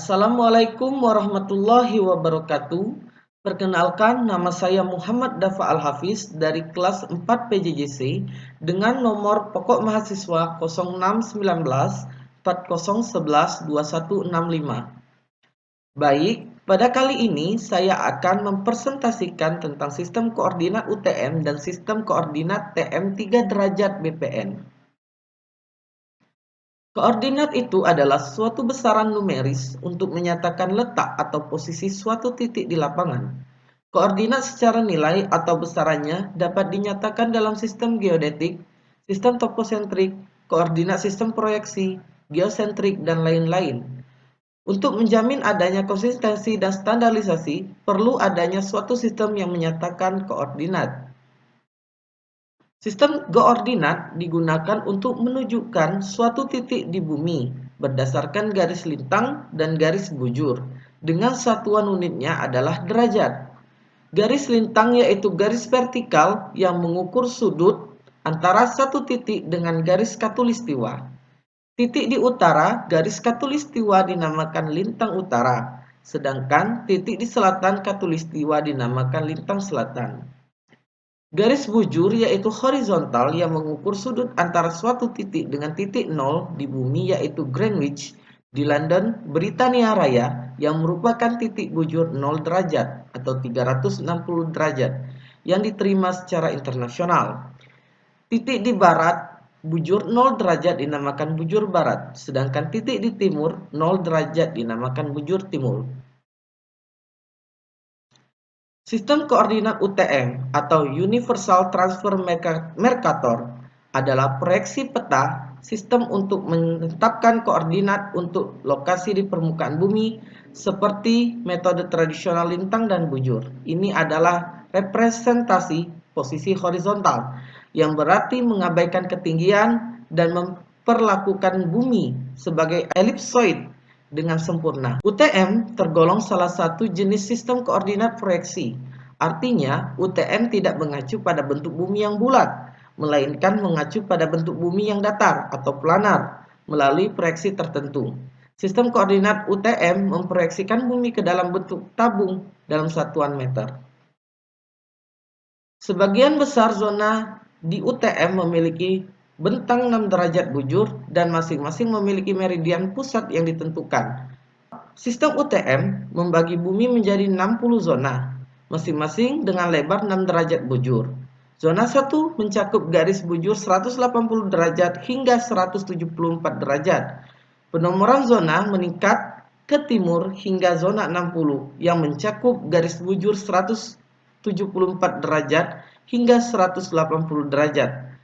Assalamualaikum warahmatullahi wabarakatuh. Perkenalkan, nama saya Muhammad Dafa Al-Hafiz dari kelas 4 PJJC dengan nomor pokok mahasiswa 0619 4011 2165. Baik, pada kali ini saya akan mempresentasikan tentang sistem koordinat UTM dan sistem koordinat TM 3 derajat BPN. Koordinat itu adalah suatu besaran numeris untuk menyatakan letak atau posisi suatu titik di lapangan. Koordinat secara nilai atau besarannya dapat dinyatakan dalam sistem geodetik, sistem toposentrik, koordinat sistem proyeksi, geosentrik, dan lain-lain. Untuk menjamin adanya konsistensi dan standarisasi, perlu adanya suatu sistem yang menyatakan koordinat. Sistem koordinat digunakan untuk menunjukkan suatu titik di bumi berdasarkan garis lintang dan garis bujur, dengan satuan unitnya adalah derajat. Garis lintang yaitu garis vertikal yang mengukur sudut antara satu titik dengan garis khatulistiwa. Titik di utara garis khatulistiwa dinamakan lintang utara, sedangkan titik di selatan khatulistiwa dinamakan lintang selatan. Garis bujur yaitu horizontal yang mengukur sudut antara suatu titik dengan titik nol di bumi yaitu Greenwich di London, Britania Raya, yang merupakan titik bujur 0 derajat atau 360 derajat yang diterima secara internasional. Titik di barat bujur 0 derajat dinamakan bujur barat, sedangkan titik di timur 0 derajat dinamakan bujur timur. Sistem koordinat UTM atau Universal Transfer Mercator adalah proyeksi peta sistem untuk menetapkan koordinat untuk lokasi di permukaan bumi seperti metode tradisional lintang dan bujur. Ini adalah representasi posisi horizontal yang berarti mengabaikan ketinggian dan memperlakukan bumi sebagai elipsoid dengan sempurna. UTM tergolong salah satu jenis sistem koordinat proyeksi. Artinya, UTM tidak mengacu pada bentuk bumi yang bulat, melainkan mengacu pada bentuk bumi yang datar atau planar melalui proyeksi tertentu. Sistem koordinat UTM memproyeksikan bumi ke dalam bentuk tabung dalam satuan meter. Sebagian besar zona di UTM memiliki bentang 6 derajat bujur dan masing-masing memiliki meridian pusat yang ditentukan. Sistem UTM membagi bumi menjadi 60 zona, masing-masing dengan lebar 6 derajat bujur. Zona 1 mencakup garis bujur 180 derajat hingga 174 derajat. Penomoran zona meningkat ke timur hingga zona 60 yang mencakup garis bujur 174 derajat hingga 180 derajat.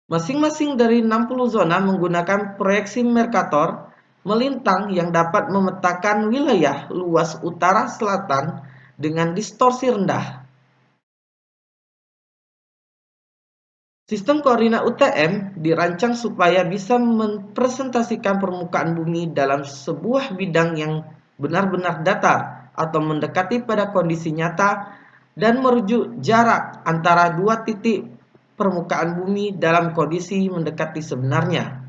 Masing-masing dari 60 zona menggunakan proyeksi Mercator melintang yang dapat memetakan wilayah luas utara-selatan dengan distorsi rendah. Sistem koordinat UTM dirancang supaya bisa mempresentasikan permukaan bumi dalam sebuah bidang yang benar-benar datar atau mendekati pada kondisi nyata dan merujuk jarak antara dua titik permukaan bumi dalam kondisi mendekati sebenarnya.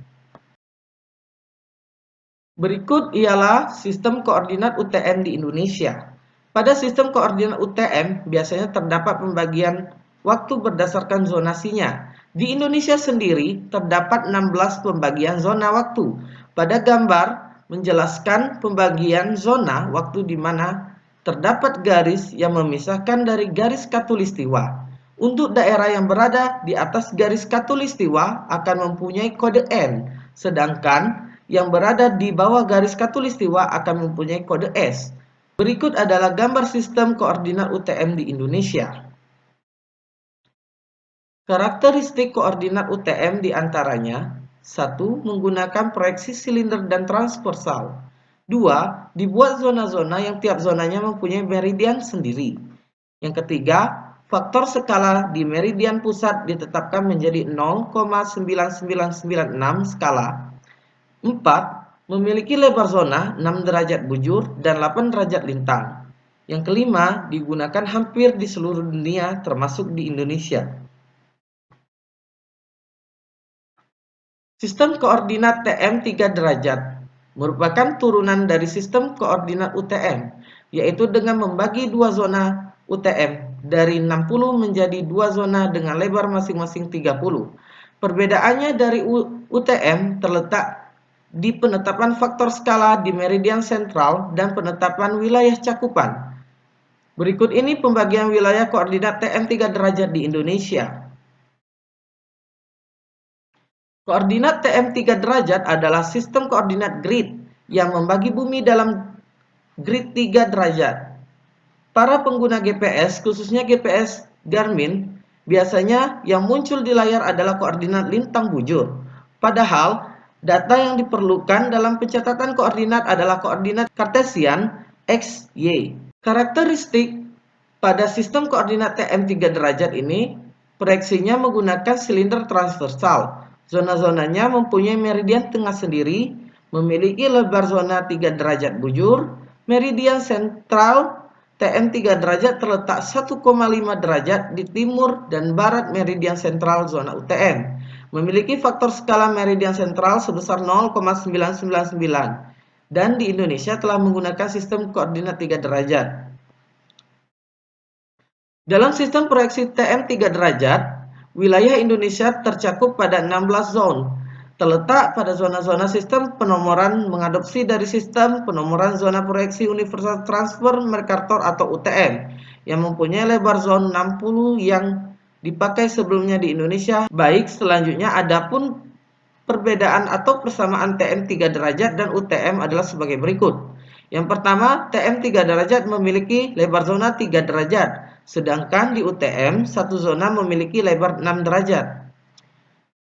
Berikut ialah sistem koordinat UTM di Indonesia. Pada sistem koordinat UTM biasanya terdapat pembagian waktu berdasarkan zonasinya. Di Indonesia sendiri terdapat 16 pembagian zona waktu. Pada gambar menjelaskan pembagian zona waktu di mana terdapat garis yang memisahkan dari garis khatulistiwa. Untuk daerah yang berada di atas garis khatulistiwa akan mempunyai kode N, sedangkan yang berada di bawah garis khatulistiwa akan mempunyai kode S. Berikut adalah gambar sistem koordinat UTM di Indonesia. Karakteristik koordinat UTM diantaranya: 1. Menggunakan proyeksi silinder dan transversal. 2. Dibuat zona-zona yang tiap zonanya mempunyai meridian sendiri. Yang ketiga, faktor skala di meridian pusat ditetapkan menjadi 0,9996 skala. 4. Memiliki lebar zona 6 derajat bujur dan 8 derajat lintang. Yang kelima, digunakan hampir di seluruh dunia termasuk di Indonesia. Sistem koordinat TM 3 derajat merupakan turunan dari sistem koordinat UTM, yaitu dengan membagi dua zona UTM dari 60 menjadi dua zona dengan lebar masing-masing 30. Perbedaannya dari UTM terletak di penetapan faktor skala di meridian sentral dan penetapan wilayah cakupan. Berikut ini pembagian wilayah koordinat TM 3 derajat di Indonesia. Koordinat TM 3 derajat adalah sistem koordinat grid yang membagi bumi dalam grid 3 derajat. Para pengguna GPS, khususnya GPS Garmin, biasanya yang muncul di layar adalah koordinat lintang bujur. Padahal, data yang diperlukan dalam pencatatan koordinat adalah koordinat Kartesian X, Y. Karakteristik pada sistem koordinat TM 3 derajat ini, proyeksinya menggunakan silinder transversal. Zona-zonanya mempunyai meridian tengah sendiri, memiliki lebar zona 3 derajat bujur. Meridian sentral TM 3 derajat terletak 1,5 derajat di timur dan barat meridian sentral zona UTM. Memiliki faktor skala meridian sentral sebesar 0,999 dan di Indonesia telah menggunakan sistem koordinat 3 derajat. Dalam sistem proyeksi TM 3 derajat, wilayah Indonesia tercakup pada 16 zone, terletak pada zona-zona sistem penomoran mengadopsi dari sistem penomoran zona proyeksi Universal Transfer Mercator atau UTM, yang mempunyai lebar zone 60 yang dipakai sebelumnya di Indonesia. Baik, selanjutnya adapun perbedaan atau persamaan TM 3 derajat dan UTM adalah sebagai berikut. Yang pertama, TM 3 derajat memiliki lebar zona 3 derajat, sedangkan di UTM, satu zona memiliki lebar 6 derajat.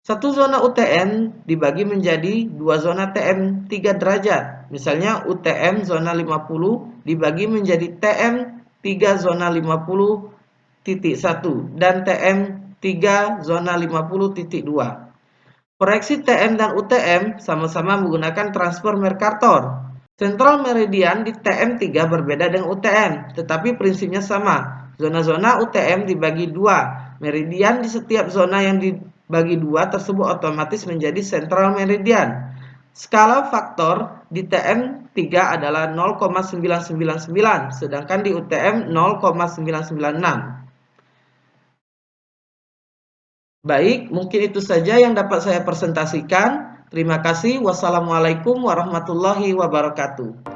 Satu zona UTM dibagi menjadi dua zona TM 3 derajat. Misalnya UTM zona 50 dibagi menjadi TM 3 zona 50.1 dan TM 3 zona 50.2. Proyeksi TM dan UTM sama-sama menggunakan transfer Mercator. Sentral meridian di TM 3 berbeda dengan UTM, tetapi prinsipnya sama. Zona-zona UTM dibagi dua. Meridian di setiap zona yang dibagi dua tersebut otomatis menjadi sentral meridian. Skala faktor di TM 3 adalah 0,999, sedangkan di UTM 0,996. Baik, mungkin itu saja yang dapat saya presentasikan. Terima kasih. Wassalamualaikum warahmatullahi wabarakatuh.